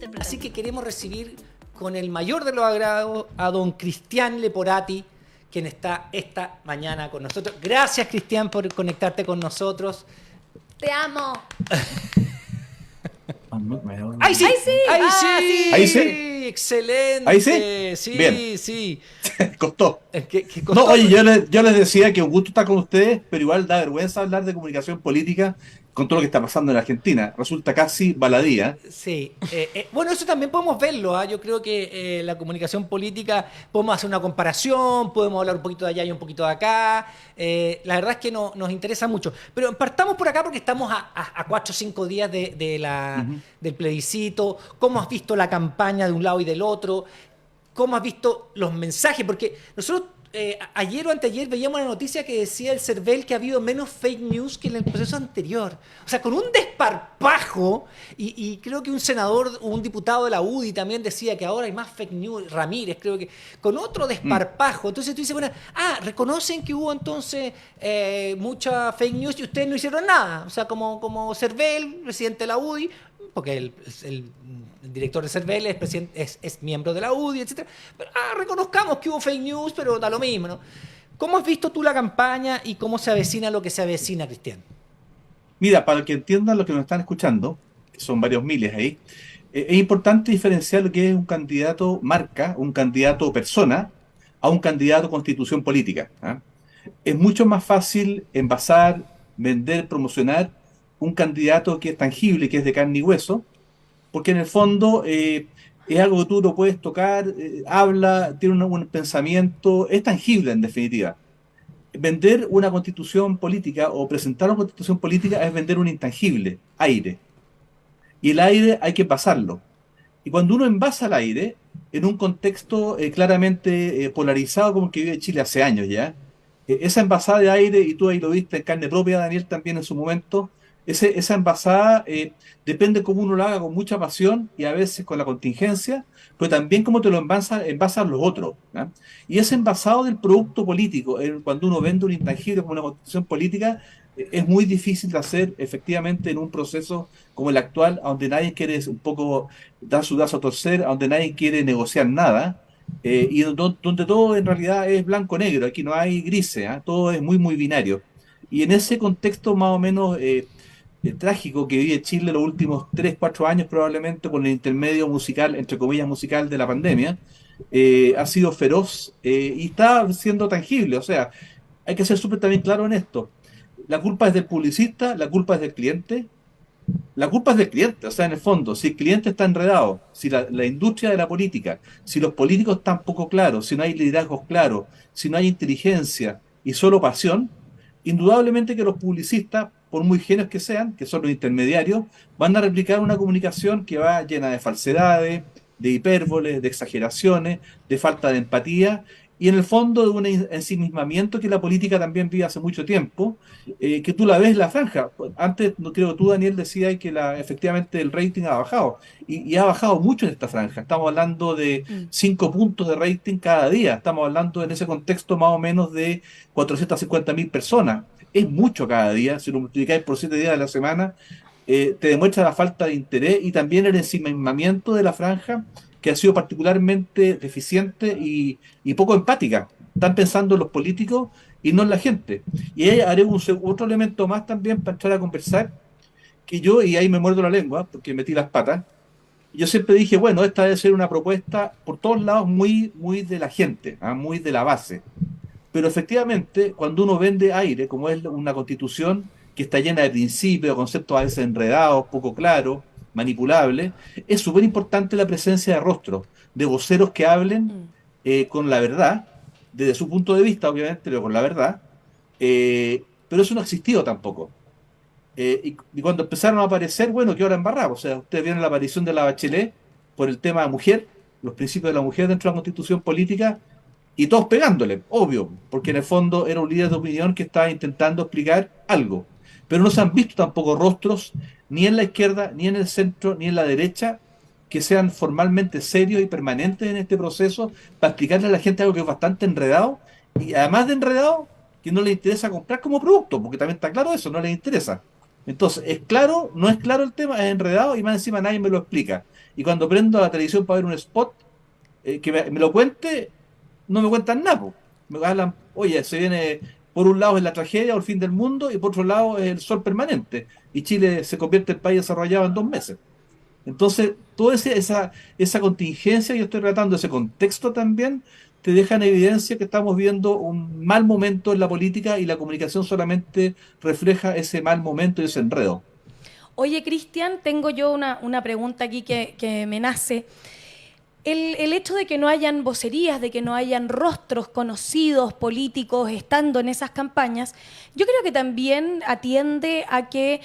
Siempre Así tanto. que queremos recibir con el mayor de los agrados a don Cristian Leporati, quien está esta mañana con nosotros. Gracias, Cristian, por conectarte con nosotros. ¡Te amo! ¡Ahí sí! ¡Ahí sí! ¡Ahí ¡Ah, sí! ¿Ahí sí? ¡Excelente! ¿Ahí sí? Sí, Bien. sí. Costó. ¿Qué No, costó? oye, yo les decía que un gusto estar con ustedes, pero igual da vergüenza hablar de comunicación política con todo lo que está pasando en Argentina. Resulta casi baladía. Sí, bueno, eso también podemos verlo. ¿Ah? Yo creo que la comunicación política, podemos hacer una comparación, podemos hablar un poquito de allá y un poquito de acá. La verdad es que nos interesa mucho. Pero partamos por acá porque estamos a 4 o 5 días Ujú. del plebiscito. ¿Cómo has visto la campaña de un lado y del otro? ¿Cómo has visto los mensajes? Porque nosotros ayer o anteayer veíamos una noticia que decía el CERVEL que ha habido menos fake news que en el proceso anterior. O sea, con un desparpajo, y creo que un senador o un diputado de la UDI también decía que ahora hay más fake news, Ramírez, creo que, con otro Mm. desparpajo. Entonces tú dices, bueno, reconocen que hubo entonces mucha fake news y ustedes no hicieron nada. O sea, como CERVEL, presidente de la UDI, porque el director de CERVEL es miembro de la UDI, etcétera. Pero, reconozcamos que hubo fake news, pero da lo mismo, ¿no? ¿Cómo has visto tú la campaña y cómo se avecina lo que se avecina, Cristian? Mira, para que entiendan lo que nos están escuchando, que son varios miles ahí, es importante diferenciar lo que es un candidato marca, un candidato persona, a un candidato constitución política. ¿Ah? Es mucho más fácil envasar, vender, promocionar un candidato que es tangible, que es de carne y hueso, porque en el fondo es algo que tú lo puedes tocar, habla, tiene un pensamiento, es tangible en definitiva. Vender una constitución política o presentar una constitución política es vender un intangible, aire. Y el aire hay que pasarlo. Y cuando uno envasa el aire, en un contexto claramente polarizado como el que vive Chile hace años ya, esa envasada de aire, y tú ahí lo viste en carne propia, Daniel, también en su momento, esa envasada depende cómo uno lo haga con mucha pasión y a veces con la contingencia, pero también cómo te lo envasan los otros. ¿Ah? Y ese envasado del producto político, cuando uno vende un intangible como una constitución política, es muy difícil de hacer efectivamente en un proceso como el actual, donde nadie quiere un poco dar su brazo a torcer, donde nadie quiere negociar nada, y donde todo en realidad es blanco-negro, aquí no hay grises, ¿ah? Todo es muy, muy binario. Y en ese contexto más o menos trágico que vive Chile los últimos 3 4 años probablemente con el intermedio musical, entre comillas musical de la pandemia, ha sido feroz y está siendo tangible, o sea, hay que ser súper también claro en esto. La culpa es del publicista, la culpa es del cliente, la culpa es del cliente, o sea, en el fondo, si el cliente está enredado, si la industria de la política, si los políticos están poco claros, si no hay liderazgos claros, si no hay inteligencia y solo pasión, indudablemente que los publicistas, por muy genios que sean, que son los intermediarios, van a replicar una comunicación que va llena de falsedades, de hipérboles, de exageraciones, de falta de empatía y en el fondo de un ensimismamiento que la política también vive hace mucho tiempo, que tú la ves en la franja. Antes, no creo, tú, Daniel, decías que efectivamente el rating ha bajado y ha bajado mucho en esta franja. Estamos hablando de Mm. 5 puntos de rating cada día. Estamos hablando en ese contexto más o menos de 450.000 personas. Es mucho cada día. Si lo multiplicáis por 7 días de la semana, te demuestra la falta de interés y también el ensimismamiento de la franja, que ha sido particularmente deficiente y poco empática. Están pensando en los políticos y no en la gente. Y ahí haré otro elemento más también para entrar a conversar, que yo, y ahí me muerdo la lengua, porque metí las patas, yo siempre dije, bueno, esta debe ser una propuesta por todos lados muy, muy de la gente, ¿ah? Muy de la base. Pero efectivamente, cuando uno vende aire, como es una constitución que está llena de principios, conceptos a veces enredados, poco claros, manipulables, es súper importante la presencia de rostros, de voceros que hablen Mm. con la verdad, desde su punto de vista, obviamente, pero con la verdad. Pero eso no ha existido tampoco. Y cuando empezaron a aparecer, bueno, que ahora embarramos. O sea, ustedes vieron la aparición de la Bachelet por el tema de mujer, los principios de la mujer dentro de la constitución política, y todos pegándole, obvio, porque en el fondo era un líder de opinión que estaba intentando explicar algo. Pero no se han visto tampoco rostros, ni en la izquierda, ni en el centro, ni en la derecha, que sean formalmente serios y permanentes en este proceso para explicarle a la gente algo que es bastante enredado, y además de enredado, que no le interesa comprar como producto, porque también está claro eso, no les interesa. Entonces, ¿es claro? ¿No es claro el tema? ¿Es enredado? Y más encima nadie me lo explica. Y cuando prendo la televisión para ver un spot, que me lo cuente, no me cuentan nada, po. Me hablan, oye, se viene, por un lado es la tragedia o el fin del mundo, y por otro lado es el sol permanente. Y Chile se convierte en país desarrollado en 2 meses. Entonces, toda esa contingencia que yo estoy tratando, ese contexto también, te deja en evidencia que estamos viendo un mal momento en la política y la comunicación solamente refleja ese mal momento y ese enredo. Oye, Cristian, tengo yo una pregunta aquí que me nace. El hecho de que no hayan vocerías, de que no hayan rostros conocidos, políticos, estando en esas campañas, yo creo que también atiende a que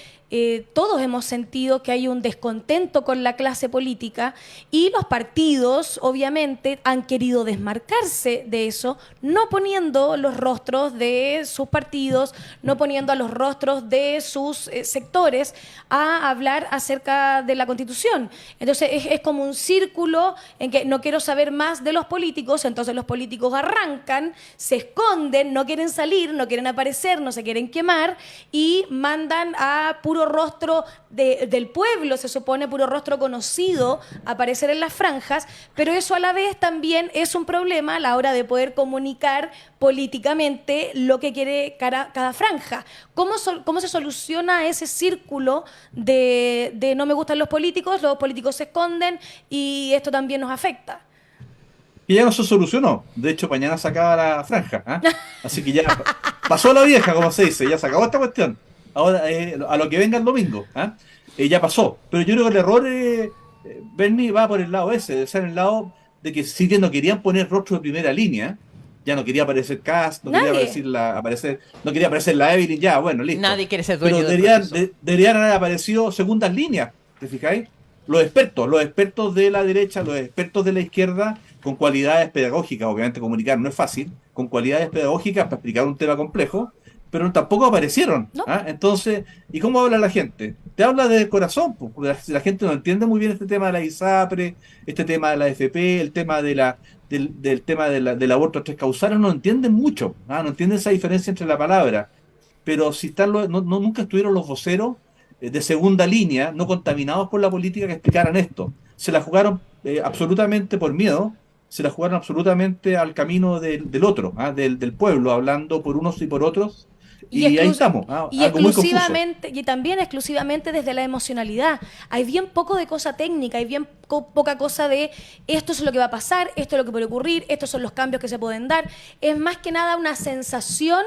todos hemos sentido que hay un descontento con la clase política y los partidos, obviamente, han querido desmarcarse de eso, no poniendo los rostros de sus partidos, no poniendo a los rostros de sus sectores a hablar acerca de la Constitución. Entonces es como un círculo en que no quiero saber más de los políticos, entonces los políticos arrancan, se esconden, no quieren salir, no quieren aparecer, no se quieren quemar y mandan a puro rostro del pueblo, se supone puro rostro conocido, aparecer en las franjas, pero eso a la vez también es un problema a la hora de poder comunicar políticamente lo que quiere cada franja. ¿Cómo se soluciona ese círculo de no me gustan los políticos se esconden y esto también nos afecta? Y ya no se solucionó. De hecho, mañana se acaba la franja. ¿Ah? Así que ya pasó la vieja, como se dice. Ya se acabó esta cuestión. Ahora, a lo que venga el domingo. ¿Ah? Ya pasó. Pero yo creo que el error, Bernie, va por el lado ese. De ser el lado de que sí que no querían poner rostro de primera línea. Ya no quería aparecer Cast, no quería no quería aparecer la Evelyn. Ya, bueno, listo. Nadie quiere ser dueño Pero del proceso. deberían haber aparecido segundas líneas. ¿Te fijáis? Los expertos de la derecha, los expertos de la izquierda, con cualidades pedagógicas, obviamente comunicar no es fácil, con cualidades pedagógicas para explicar un tema complejo, pero tampoco aparecieron. ¿No? ¿Ah? Entonces, ¿y cómo habla la gente? Te habla de corazón, pues, porque la gente no entiende muy bien este tema de la ISAPRE, este tema de la FP, el tema del tema del aborto a 3 causales, no entienden mucho, ¿ah? No entienden esa diferencia entre la palabra, pero si están nunca estuvieron los voceros de segunda línea, no contaminados por la política, que explicaran esto. Se la jugaron absolutamente por miedo, se la jugaron absolutamente al camino del otro, ¿ah? Del pueblo, hablando por unos y por otros, y ahí estamos, ¿ah? Y Algo muy confuso. exclusivamente, y también exclusivamente desde la emocionalidad. Hay bien poco de cosa técnica, hay bien poca cosa de esto es lo que va a pasar, esto es lo que puede ocurrir, estos son los cambios que se pueden dar. Es más que nada una sensación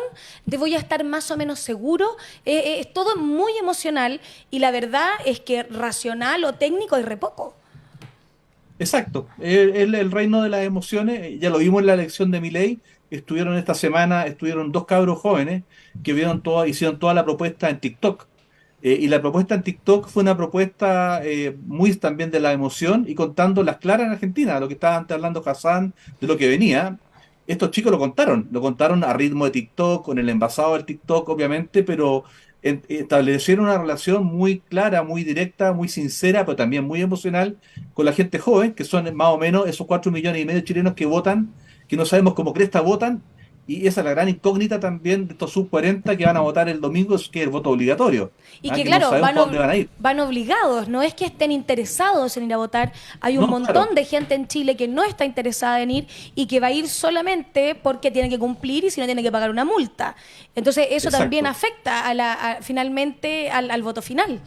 de voy a estar más o menos seguro. Es todo muy emocional y la verdad es que racional o técnico hay re poco. Exacto, el reino de las emociones, ya lo vimos en la elección de Milei. Estuvieron esta semana, estuvieron 2 cabros jóvenes que hicieron toda la propuesta en TikTok. Y la propuesta en TikTok fue una propuesta muy también de la emoción y contando las claras en Argentina, lo que estaba antes hablando Hassan, de lo que venía. Estos chicos lo contaron a ritmo de TikTok, con el envasado del TikTok, obviamente, pero establecieron una relación muy clara, muy directa, muy sincera, pero también muy emocional con la gente joven, que son más o menos esos 4,5 millones de chilenos que votan, que no sabemos cómo cresta votan, y esa es la gran incógnita también de estos sub 40 que van a votar el domingo, que es el voto obligatorio. Y que Que no claro, sabemos para dónde van a ir. van obligados, no es que estén interesados en ir a votar. Hay un No, montón claro. de gente en Chile que no está interesada en ir y que va a ir solamente porque tiene que cumplir y si no tiene que pagar una multa. Entonces eso Exacto. también afecta finalmente al voto final.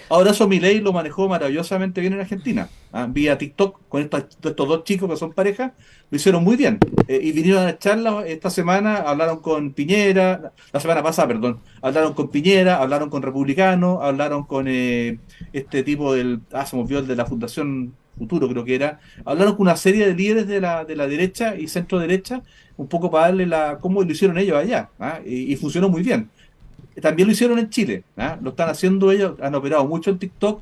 Ahora eso Milei lo manejó maravillosamente bien en Argentina. ¿Ah? Vía TikTok con estos 2 chicos que son pareja, lo hicieron muy bien. Y vinieron a charlas esta semana, hablaron con Piñera, la semana pasada, perdón, hablaron con Piñera, hablaron con republicanos, hablaron con este tipo se me olvidó el de la Fundación Futuro, creo que era, hablaron con una serie de líderes de la derecha y centro derecha, un poco para darle cómo lo hicieron ellos allá. ¿Ah? Y funcionó muy bien. También lo hicieron en Chile, ¿ah? Lo están haciendo ellos, han operado mucho en TikTok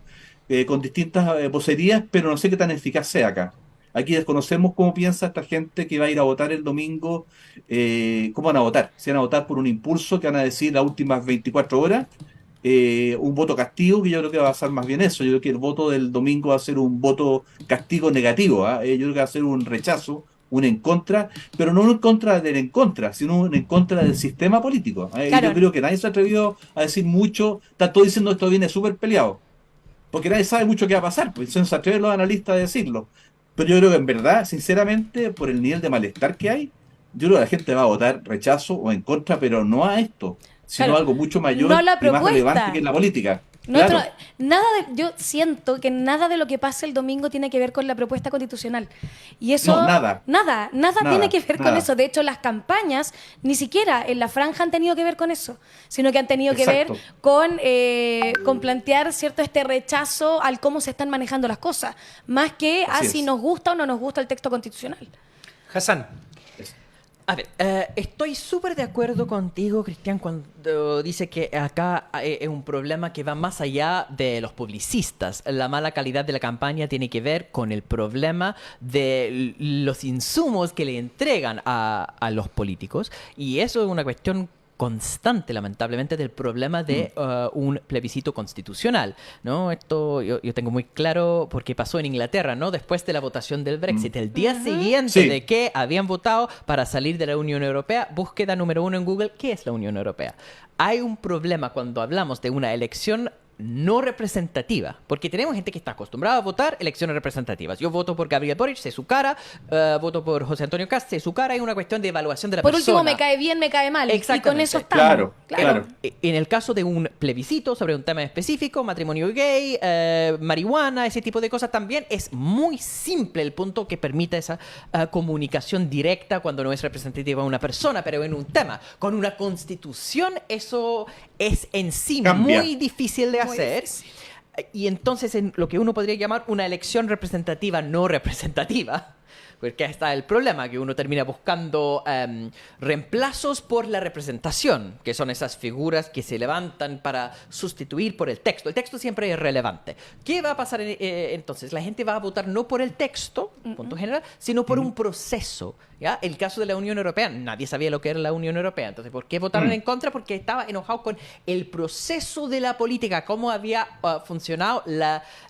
con distintas vocerías, pero no sé qué tan eficaz sea acá. Aquí desconocemos cómo piensa esta gente que va a ir a votar el domingo, cómo van a votar. Si van a votar por un impulso que van a decir las últimas 24 horas, un voto castigo, que yo creo que va a ser más bien eso. Yo creo que el voto del domingo va a ser un voto castigo negativo, ¿ah? Yo creo que va a ser un rechazo un en contra, pero no un en contra del en contra, sino un en contra del sistema político. Claro. Yo creo que nadie se ha atrevido a decir mucho, está todo diciendo esto viene súper peleado, porque nadie sabe mucho qué va a pasar, pues se atreven los analistas a decirlo. Pero yo creo que en verdad, sinceramente, por el nivel de malestar que hay, yo creo que la gente va a votar rechazo o en contra, pero no a esto, sino Claro. a algo mucho mayor No a la y más relevante propuesta. que es la política. Nuestro- Claro. yo siento que nada de lo que pase el domingo tiene que ver con la propuesta constitucional. Y eso. No, nada. Nada Nada, tiene que ver con nada. eso. De hecho, las campañas ni siquiera en la franja han tenido que ver con eso, sino que han tenido que ver Exacto. con plantear cierto este rechazo al cómo se están manejando las cosas, más que a Así si es. nos gusta o no nos gusta el texto constitucional. Hassan, A ver, estoy súper de acuerdo contigo, Cristian, cuando dice que acá es un problema que va más allá de los publicistas. La mala calidad de la campaña tiene que ver con el problema de los insumos que le entregan a los políticos. Y eso es una cuestión constante, lamentablemente, del problema de un plebiscito constitucional, ¿no? Esto yo tengo muy claro porque pasó en Inglaterra, ¿no? Después de la votación del Brexit, el día siguiente Sí. de que habían votado para salir de la Unión Europea, búsqueda número 1 en Google, ¿qué es la Unión Europea? Hay un problema cuando hablamos de una elección no representativa, porque tenemos gente que está acostumbrada a votar elecciones representativas. Yo voto por Gabriel Boric, sé su cara, voto por José Antonio Cast, sé su cara, es una cuestión de evaluación de la Por persona. último, me cae bien, me cae mal. Y con Exactamente. eso estamos. Claro, claro. En el caso de un plebiscito sobre un tema específico, matrimonio gay, marihuana, ese tipo de cosas, también es muy simple el punto que permite esa comunicación directa cuando no es representativa una persona, pero en un tema. Con una constitución eso es en sí Cambia. muy difícil de hacer. Y entonces en lo que uno podría llamar una elección representativa no representativa, porque está el problema, que uno termina buscando reemplazos por la representación, que son esas figuras que se levantan para sustituir por el texto. El texto siempre es relevante. ¿Qué va a pasar entonces? La gente va a votar no por el texto, punto general, sino por un proceso. ¿Ya? El caso de la Unión Europea, nadie sabía lo que era la Unión Europea. Entonces, ¿por qué votaron en contra? Porque estaba enojado con el proceso de la política, cómo había funcionado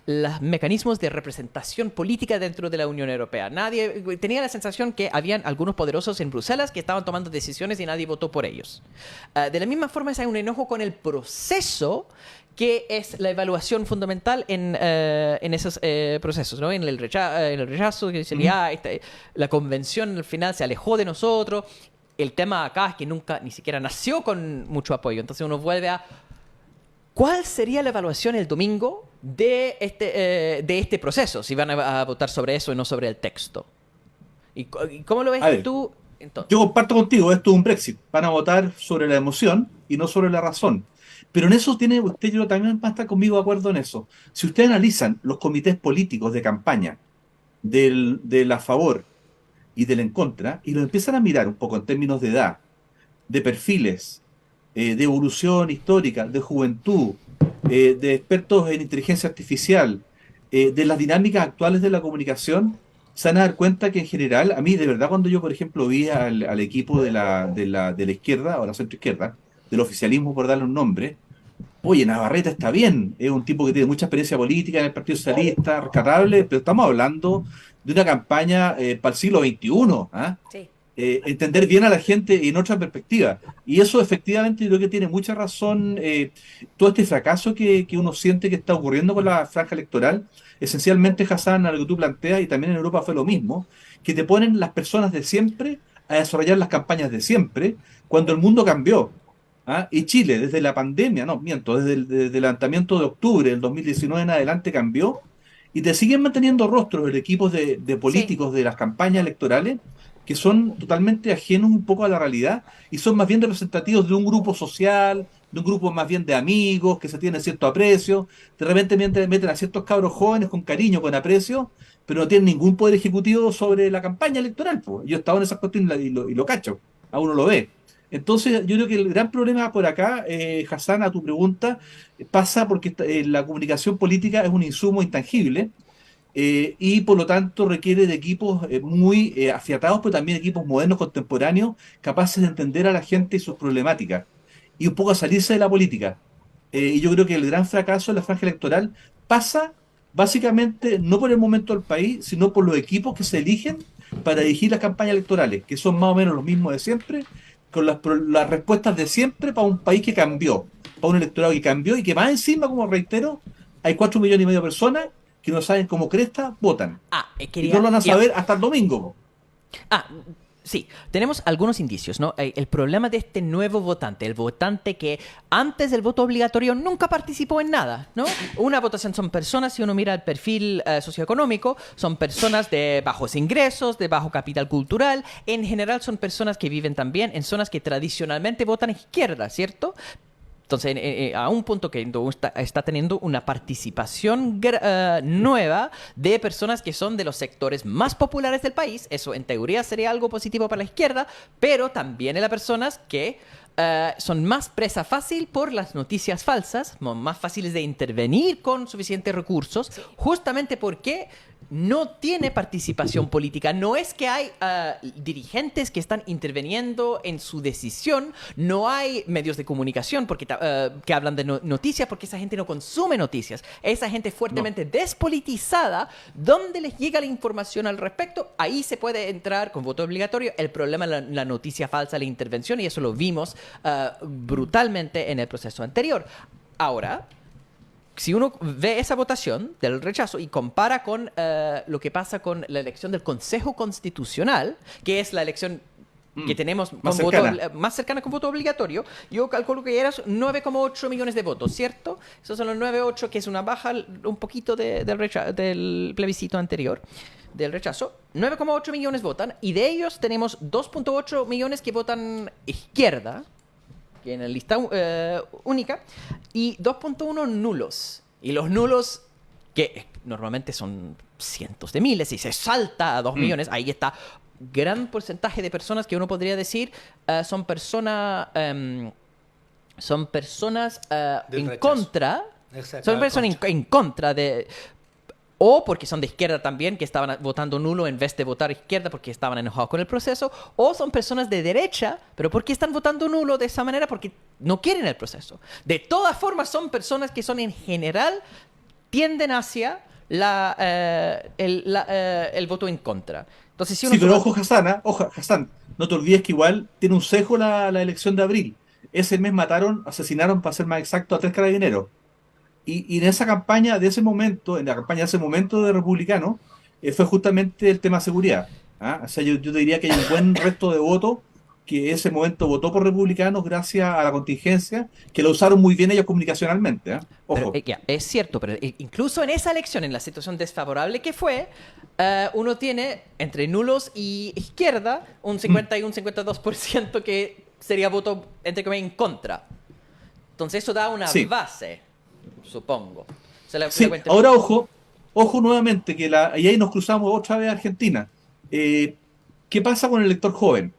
los mecanismos de representación política dentro de la Unión Europea. Nadie tenía la sensación que habían algunos poderosos en Bruselas que estaban tomando decisiones y nadie votó por ellos. De la misma forma, hay un enojo con el proceso, que es la evaluación fundamental en esos procesos, ¿no? En el rechazo, que sería la convención al final se alejó de nosotros. El tema acá es que nunca, ni siquiera nació con mucho apoyo. Entonces uno vuelve a ¿cuál sería la evaluación el domingo de este proceso? Si van a votar sobre eso y no sobre el texto. ¿Y cómo lo ves A ver, tú? Entonces, Yo comparto contigo, esto es un Brexit. Van a votar sobre la emoción y no sobre la razón. Pero en eso tiene usted, yo también va a estar conmigo de acuerdo en eso. Si ustedes analizan los comités políticos de campaña del a favor y del en contra, y lo empiezan a mirar un poco en términos de edad, de perfiles, de evolución histórica, de juventud, de expertos en inteligencia artificial, de las dinámicas actuales de la comunicación, se van a dar cuenta que en general, a mí de verdad cuando yo, por ejemplo, vi al equipo de la izquierda, o la centroizquierda, del oficialismo por darle un nombre, oye, Navarrete está bien, es un tipo que tiene mucha experiencia política en el Partido Socialista, rescatable, pero estamos hablando de una campaña para el siglo XXI, ¿ah? Sí. Entender bien a la gente en otra perspectiva. Y eso efectivamente yo creo que tiene mucha razón. Todo este fracaso que uno siente que está ocurriendo con la franja electoral, esencialmente, Hassan, a lo que tú planteas, y también en Europa fue lo mismo, que te ponen las personas de siempre a desarrollar las campañas de siempre, cuando el mundo cambió. ¿Ah? Y Chile, desde la pandemia, no, miento, desde el levantamiento de octubre del 2019 en adelante cambió, y te siguen manteniendo rostros el equipo de políticos de las campañas electorales que son totalmente ajenos un poco a la realidad y son más bien representativos de un grupo social, de un grupo más bien de amigos que se tienen cierto aprecio. De repente meten a ciertos cabros jóvenes con cariño, con aprecio, pero no tienen ningún poder ejecutivo sobre la campaña electoral, pues. Yo he estado en esas cuestiones y lo cacho, a uno lo ve. Entonces, yo creo que el gran problema por acá, Hassan, a tu pregunta, pasa porque la comunicación política es un insumo intangible, y por lo tanto requiere de equipos muy afiatados, pero también equipos modernos, contemporáneos, capaces de entender a la gente y sus problemáticas, y un poco a salirse de la política. Y yo creo que el gran fracaso de la franja electoral pasa básicamente no por el momento del país, sino por los equipos que se eligen para dirigir las campañas electorales, que son más o menos los mismos de siempre, con las respuestas de siempre para un país que cambió, para un electorado que cambió y que más encima, como reitero, hay 4,5 millones de personas que no saben cómo cresta votan. Y no lo van a saber hasta el domingo. Sí, tenemos algunos indicios, ¿no? El problema de este nuevo votante, el votante que antes del voto obligatorio nunca participó en nada, ¿no? Una votación son personas, si uno mira el perfil socioeconómico, son personas de bajos ingresos, de bajo capital cultural, en general son personas que viven también en zonas que tradicionalmente votan izquierda, ¿cierto? Entonces, a un punto que está teniendo una participación nueva de personas que son de los sectores más populares del país. Eso, en teoría, sería algo positivo para la izquierda, pero también en las personas que son más presa fácil por las noticias falsas, más fáciles de intervenir con suficientes recursos, justamente porque no tiene participación política. No es que hay dirigentes que están interviniendo en su decisión, no hay medios de comunicación que hablan de noticias, porque esa gente no consume noticias. Esa gente fuertemente despolitizada, donde les llega la información al respecto, ahí se puede entrar con voto obligatorio. El problema es la noticia falsa, la intervención, y eso lo vimos brutalmente en el proceso anterior. Ahora, si uno ve esa votación del rechazo y compara con lo que pasa con la elección del Consejo Constitucional, que es la elección que tenemos más cercana con voto obligatorio, yo calculo que eran 9,8 millones de votos, ¿cierto? Esos son los 9,8, que es una baja un poquito del plebiscito anterior, del rechazo. 9,8 millones votan, y de ellos tenemos 2,8 millones que votan izquierda, que en la lista única, y 2,1 nulos. Y los nulos, que normalmente son cientos de miles, y se salta a 2 millones, ahí está gran porcentaje de personas que uno podría decir son personas en rechazo. Contra. Exacto, Son personas en contra de... O porque son de izquierda también, que estaban votando nulo en vez de votar izquierda porque estaban enojados con el proceso. O son personas de derecha, pero porque están votando nulo de esa manera porque no quieren el proceso. De todas formas, son personas que son en general, tienden hacia el voto en contra. Entonces, si uno pero ojo, Hassan, no te olvides que igual tiene un sesgo la elección de abril. Ese mes asesinaron, para ser más exacto, a 3 carabineros. Y en esa campaña de ese momento, en la campaña de ese momento de republicano, fue justamente el tema seguridad. O sea, yo diría que hay un buen resto de votos que en ese momento votó por republicanos gracias a la contingencia, que lo usaron muy bien ellos comunicacionalmente. Ojo. Pero, es cierto, pero incluso en esa elección, en la situación desfavorable que fue, uno tiene entre nulos y izquierda un 50 y un 52% que sería voto, entre comillas, en contra. Entonces eso da una base, supongo. Ahora ojo nuevamente, y ahí nos cruzamos otra vez a Argentina. ¿Qué pasa con el elector joven?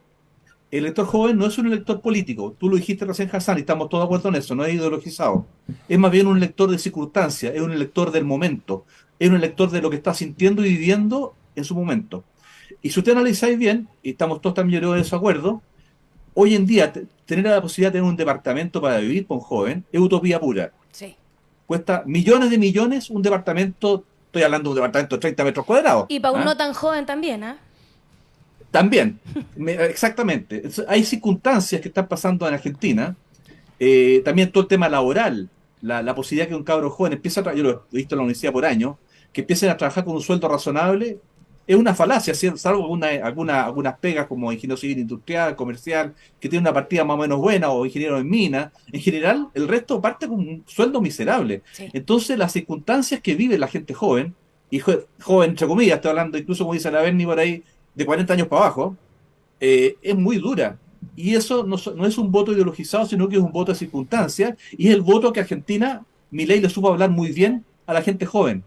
El elector joven no es un elector político. Tú lo dijiste recién, Hassan, y estamos todos de acuerdo en eso, no es ideologizado. Es más bien un elector de circunstancia, es un elector del momento, es un elector de lo que está sintiendo y viviendo en su momento. Y si ustedes analizáis bien, y estamos todos también de desacuerdo, hoy en día tener la posibilidad de tener un departamento para vivir con joven es utopía pura. Sí. Cuesta millones de millones un departamento, estoy hablando de un departamento de 30 metros cuadrados. Y para un no tan joven también, ¿ah? También, exactamente. Hay circunstancias que están pasando en Argentina, también todo el tema laboral, la posibilidad que un cabro joven empiece a trabajar, yo lo he visto en la universidad por años, que empiecen a trabajar con un sueldo razonable, es una falacia, salvo algunas pegas como ingeniero civil industrial, comercial, que tiene una partida más o menos buena, o ingeniero en mina. En general, el resto parte con un sueldo miserable. Sí. Entonces, las circunstancias que vive la gente joven, y joven entre comillas, estoy hablando incluso, como dice la Berni por ahí, de 40 años para abajo, es muy dura. Y eso no es un voto ideologizado, sino que es un voto de circunstancias, y es el voto que Argentina, Milei le supo hablar muy bien a la gente joven.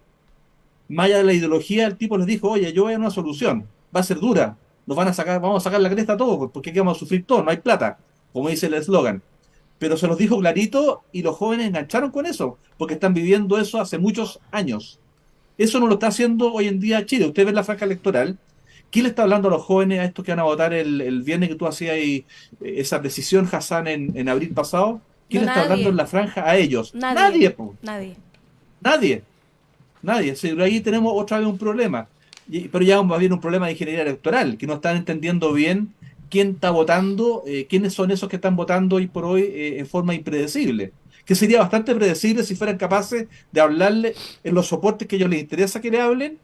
Más allá de la ideología, el tipo les dijo, oye, yo voy a una solución, va a ser dura, vamos a sacar la cresta a todos, porque aquí vamos a sufrir todos, no hay plata, como dice el eslogan. Pero se los dijo clarito y los jóvenes engancharon con eso, porque están viviendo eso hace muchos años. Eso no lo está haciendo hoy en día Chile. Usted ve la franja electoral. ¿Quién le está hablando a los jóvenes, a estos que van a votar el viernes que tú hacías ahí, esa decisión, Hassan, en abril pasado? ¿Quién le está hablando en la franja a ellos? Nadie. Nadie. Sí, ahí tenemos otra vez un problema. Pero ya va a haber un problema de ingeniería electoral, que no están entendiendo bien quién está votando, quiénes son esos que están votando hoy por hoy en forma impredecible. Que sería bastante predecible si fueran capaces de hablarle en los soportes que a ellos les interesa que le hablen,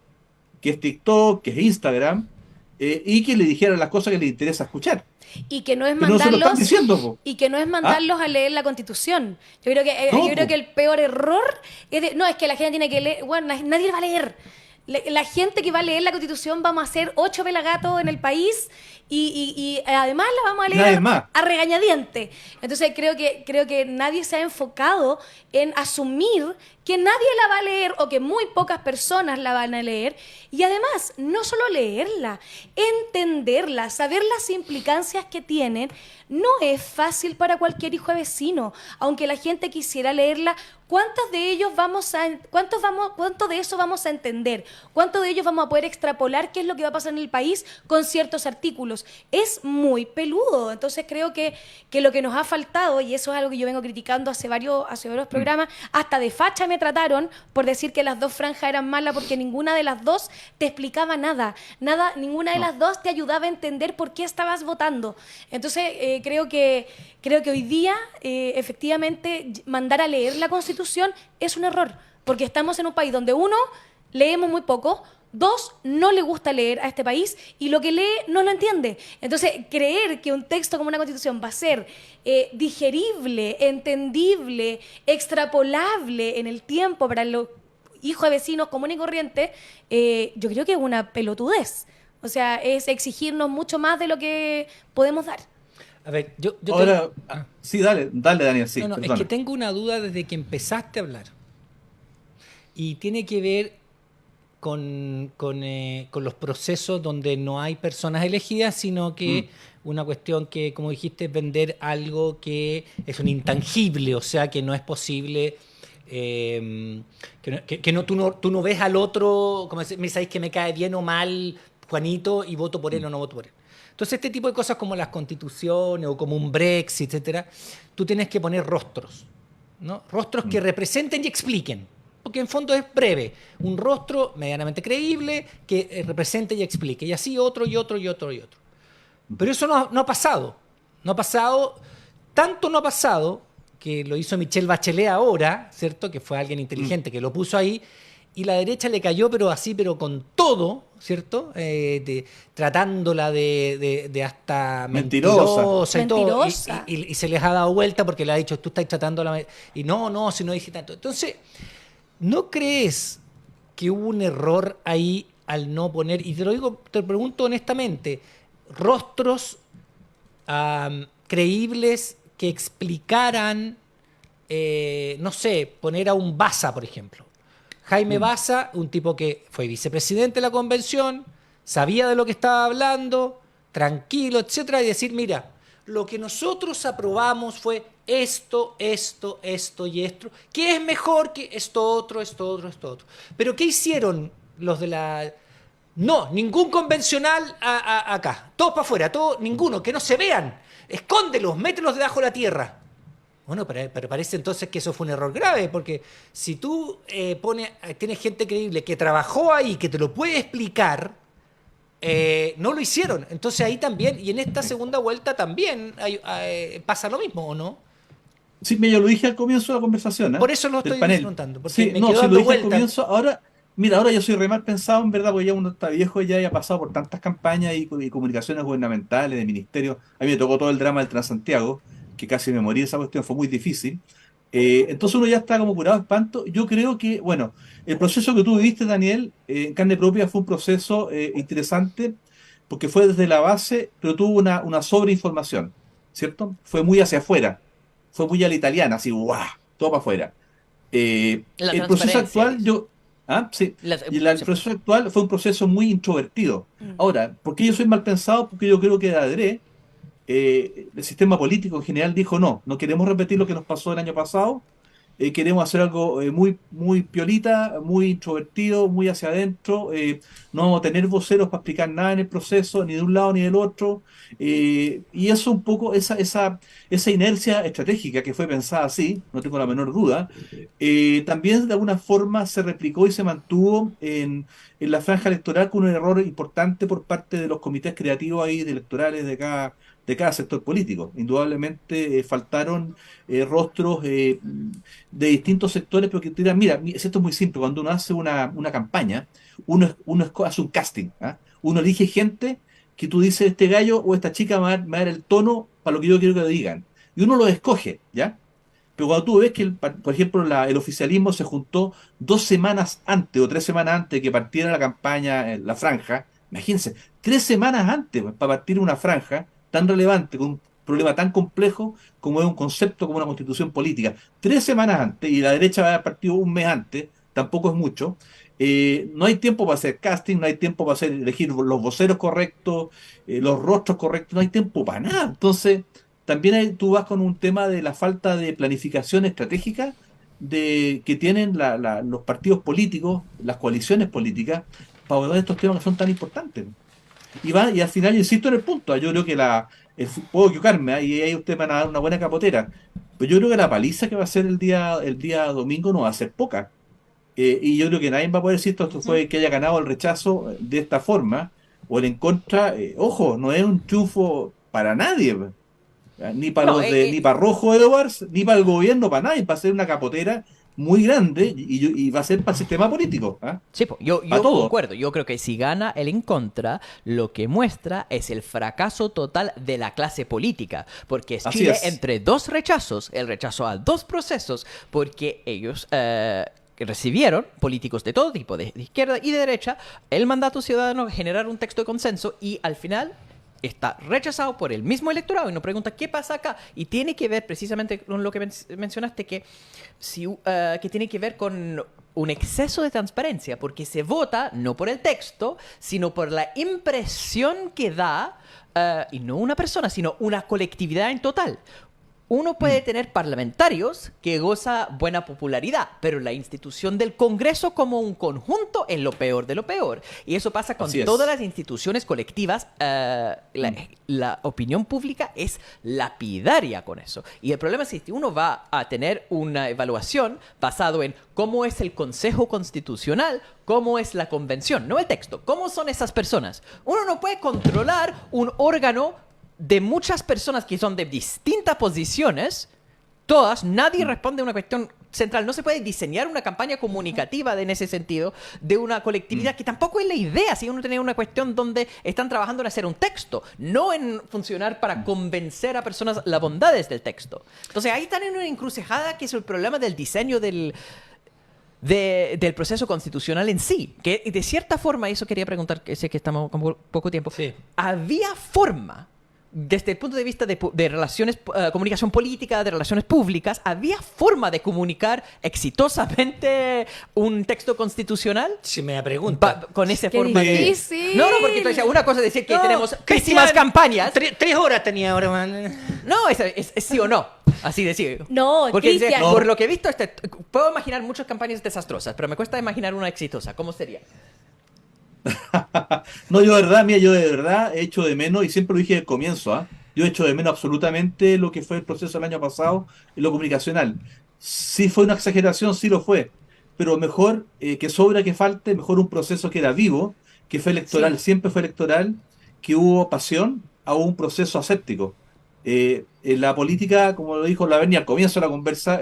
que es TikTok, que es Instagram, y que le dijeran las cosas que les interesa escuchar. Y que no es Pero no se lo están mandarlos diciendo, po. y que no es mandarlos a leer la Constitución. Yo creo que No, yo creo po. que el peor error no es que la gente tiene que leer, bueno, nadie va a leer. La gente que va a leer la Constitución vamos a hacer 8 pelagatos en el país y además la vamos a Nadie leer más. a regañadientes. Entonces creo que nadie se ha enfocado en asumir que nadie la va a leer o que muy pocas personas la van a leer. Y además, no solo leerla, entenderla, saber las implicancias que tienen, no es fácil para cualquier hijo de vecino. Aunque la gente quisiera leerla, ¿cuánto de eso vamos a entender? ¿Cuánto de ellos vamos a poder extrapolar qué es lo que va a pasar en el país con ciertos artículos? Es muy peludo. Entonces creo que lo que nos ha faltado, y eso es algo que yo vengo criticando hace varios programas, hasta de facha me trataron por decir que las dos franjas eran malas porque ninguna de las dos te explicaba nada, ninguna de las dos te ayudaba a entender por qué estabas votando. Entonces creo que hoy día efectivamente mandar a leer la Constitución es un error, porque estamos en un país donde uno, leemos muy poco, dos, no le gusta leer a este país y lo que lee no lo entiende. Entonces, creer que un texto como una Constitución va a ser digerible, entendible, extrapolable en el tiempo para los hijos de vecinos comunes y corrientes, yo creo que es una pelotudez. O sea, es exigirnos mucho más de lo que podemos dar. A ver, yo Ahora, sí, dale, Daniel, sí. no, es perdona. que tengo una duda desde que empezaste a hablar. Y tiene que ver con los procesos donde no hay personas elegidas, sino que una cuestión que, como dijiste, es vender algo que es un intangible, o sea, que no es posible, tú no ves al otro, como me sabéis que me cae bien o mal Juanito y voto por él o no voto por él. Entonces, este tipo de cosas como las constituciones o como un Brexit, etcétera, tú tienes que poner rostros, ¿no? Rostros que representen y expliquen. Porque en fondo es breve, un rostro medianamente creíble que represente y explique, y así otro y otro y otro y otro. Pero eso no ha pasado, tanto no ha pasado que lo hizo Michelle Bachelet ahora, ¿cierto? Que fue alguien inteligente que lo puso ahí, y la derecha le cayó, pero con todo, ¿cierto? Tratándola de hasta Mentirosa. y todo, Mentirosa. y se les ha dado vuelta porque le ha dicho, tú estás tratándola, y no, si no dije tanto. Entonces, ¿no crees que hubo un error ahí al no poner, y te lo pregunto honestamente, rostros creíbles que explicaran, no sé, poner a un Baza, por ejemplo? Jaime Baza, un tipo que fue vicepresidente de la convención, sabía de lo que estaba hablando, tranquilo, etcétera, y decir, mira, lo que nosotros aprobamos fue esto y esto, que es mejor que esto otro. Pero ¿qué hicieron los de la...? No, ningún convencional acá. Todos para afuera, ninguno, que no se vean. Escóndelos, mételos debajo de la tierra. Bueno, pero parece entonces que eso fue un error grave, porque si tú tienes gente creíble que trabajó ahí, que te lo puede explicar, no lo hicieron. Entonces ahí también, y en esta segunda vuelta también pasa lo mismo, ¿o no? Sí, yo lo dije al comienzo de la conversación, ¿eh? Por eso lo Del estoy panel. preguntando, porque Sí, me no, quedo sí, lo dando dije al vueltas. comienzo. Ahora yo soy re mal pensado, en verdad, porque ya uno está viejo, ya ha pasado por tantas campañas y comunicaciones gubernamentales, de ministerios. A mí me tocó todo el drama del Transantiago, que casi me morí de esa cuestión, fue muy difícil. Entonces uno ya está como curado de espanto. Yo creo que, bueno, el proceso que tú viviste, Daniel, en carne propia, fue un proceso interesante, porque fue desde la base, pero tuvo una sobreinformación, ¿cierto? Fue muy hacia afuera, fue muy a la italiana, así, ¡guau! Todo para afuera. La El proceso transparencia, actual, sí, el sí. proceso actual fue un proceso muy introvertido. Ahora, ¿por qué yo soy mal pensado? Porque yo creo que de adrede, el sistema político en general dijo no queremos repetir lo que nos pasó el año pasado, queremos hacer algo muy, muy piolita, muy introvertido, muy hacia adentro, no vamos a tener voceros para explicar nada en el proceso, ni de un lado ni del otro, y eso un poco, esa inercia estratégica que fue pensada así, no tengo la menor duda, también de alguna forma se replicó y se mantuvo en la franja electoral con un error importante por parte de los comités creativos ahí de electorales de cada sector político. Indudablemente faltaron rostros de distintos sectores, pero que te dirán, mira, esto es muy simple, cuando uno hace una campaña, hace un casting, ¿ah? Uno elige gente que tú dices, este gallo o esta chica me va a dar el tono para lo que yo quiero que le digan. Y uno lo escoge, ¿ya? Pero cuando tú ves que, por ejemplo, el oficialismo se juntó 2 semanas antes o 3 semanas antes de que partiera la campaña, la franja, imagínense, 3 semanas antes para partir una franja tan relevante, con un problema tan complejo como es un concepto como una constitución política. 3 semanas antes, y la derecha va a haber partido un mes antes, tampoco es mucho. No hay tiempo para hacer casting, no hay tiempo para elegir los voceros correctos, los rostros correctos, no hay tiempo para nada. Entonces, también tú vas con un tema de la falta de planificación estratégica que tienen los partidos políticos, las coaliciones políticas, para abordar estos temas que son tan importantes. Y al final, yo insisto en el punto, yo creo que puedo equivocarme, y ahí ustedes van a dar una buena capotera, pero yo creo que la paliza que va a ser el día domingo no va a ser poca. Y yo creo que nadie va a poder decir esto fue que haya ganado el rechazo de esta forma, o el en contra, ojo, no es un triunfo para nadie, ni para ni para Rojo Edwards, ni para el gobierno, para nadie, va a ser una capotera muy grande y va a ser para el sistema político. Sí, yo concuerdo. Yo creo que si gana el en contra, lo que muestra es el fracaso total de la clase política. Porque Chile entre dos rechazos, el rechazo a dos procesos, porque ellos recibieron políticos de todo tipo, de izquierda y de derecha, el mandato ciudadano de generar un texto de consenso y al final está rechazado por el mismo electorado y nos pregunta qué pasa acá. Y tiene que ver precisamente con lo que mencionaste, que tiene que ver con un exceso de transparencia, porque se vota no por el texto, sino por la impresión que da, y no una persona, sino una colectividad en total. Uno puede tener parlamentarios que goza buena popularidad, pero la institución del Congreso como un conjunto es lo peor de lo peor. Y eso pasa con todas las instituciones colectivas. La opinión pública es lapidaria con eso. Y el problema es que si uno va a tener una evaluación basado en cómo es el Consejo Constitucional, cómo es la convención, no el texto, cómo son esas personas. Uno no puede controlar un órgano de muchas personas que son de distintas posiciones, nadie responde a una cuestión central. No se puede diseñar una campaña comunicativa en ese sentido de una colectividad que tampoco es la idea. Si uno tiene una cuestión donde están trabajando en hacer un texto, no en funcionar para convencer a personas las bondades del texto. Entonces ahí están en una encrucijada que es el problema del diseño del proceso constitucional en sí, que de cierta forma, y eso quería preguntar, que sé que estamos con poco tiempo, había forma, desde el punto de vista de relaciones, comunicación política, de relaciones públicas, ¿había forma de comunicar exitosamente un texto constitucional? Si me pregunta. Con esa forma de... Sí. No, porque tú decías, una cosa es decir que tenemos pésimas campañas. 3 horas tenía ahora, man. No, es sí o no. Así decir. No, porque Cristian. por lo que he visto, puedo imaginar muchas campañas desastrosas, pero me cuesta imaginar una exitosa. ¿Cómo sería? No, yo de verdad he hecho de menos, y siempre lo dije al comienzo, yo he hecho de menos absolutamente lo que fue el proceso del año pasado en lo comunicacional. Sí fue una exageración, sí lo fue, pero mejor que sobra que falte, mejor un proceso que era vivo, que fue electoral, siempre fue electoral, que hubo pasión, a un proceso aséptico. En la política, como lo dijo Lavernia al comienzo de la conversa,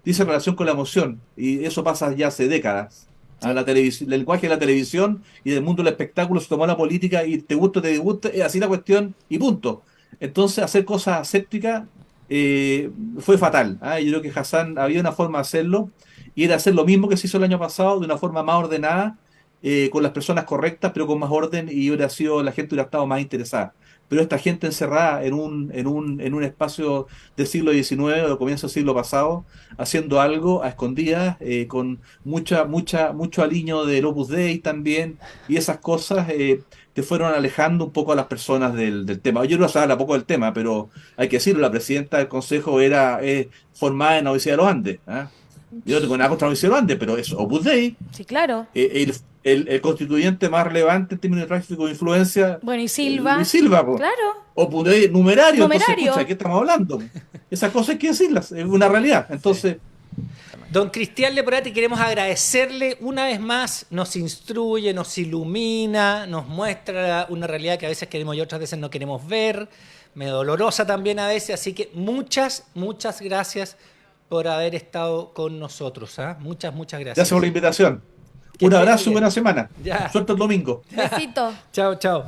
dice relación con la emoción, y eso pasa ya hace décadas. A la televisión, el lenguaje de la televisión y del mundo del espectáculo se tomó la política y te gusta o te disgusta, es así la cuestión y punto. Entonces hacer cosas asépticas fue fatal. Yo creo que Hassan había una forma de hacerlo y era hacer lo mismo que se hizo el año pasado de una forma más ordenada, con las personas correctas, pero con más orden, y la gente hubiera estado más interesada. Pero esta gente encerrada en un espacio del siglo XIX o del comienzo del siglo pasado, haciendo algo a escondidas, con mucho aliño del Opus Dei también, y esas cosas te fueron alejando un poco a las personas del tema. Yo no sabía poco del tema, pero hay que decirlo, la presidenta del Consejo es formada en la Universidad de los Andes. Yo no tengo nada contra Luis Cervantes, pero es Opus Dei, Sí, claro. el constituyente más relevante en términos de tráfico de influencia. Bueno, y Silva. Luis Silva, po. Claro. Opus Dei numerario. Entonces, Numerario. escucha, ¿de qué estamos hablando? Esas cosas hay que decirlas, es una realidad. Entonces, Don Cristian Leporati, queremos agradecerle una vez más, nos instruye, nos ilumina, nos muestra una realidad que a veces queremos y otras veces no queremos ver, medio dolorosa también a veces, así que muchas gracias por haber estado con nosotros. ¿Ah? Muchas gracias. gracias por la invitación. Que Un esté abrazo y bien. buena semana. Ya. Suerte el domingo. Besito. Chao. Chao.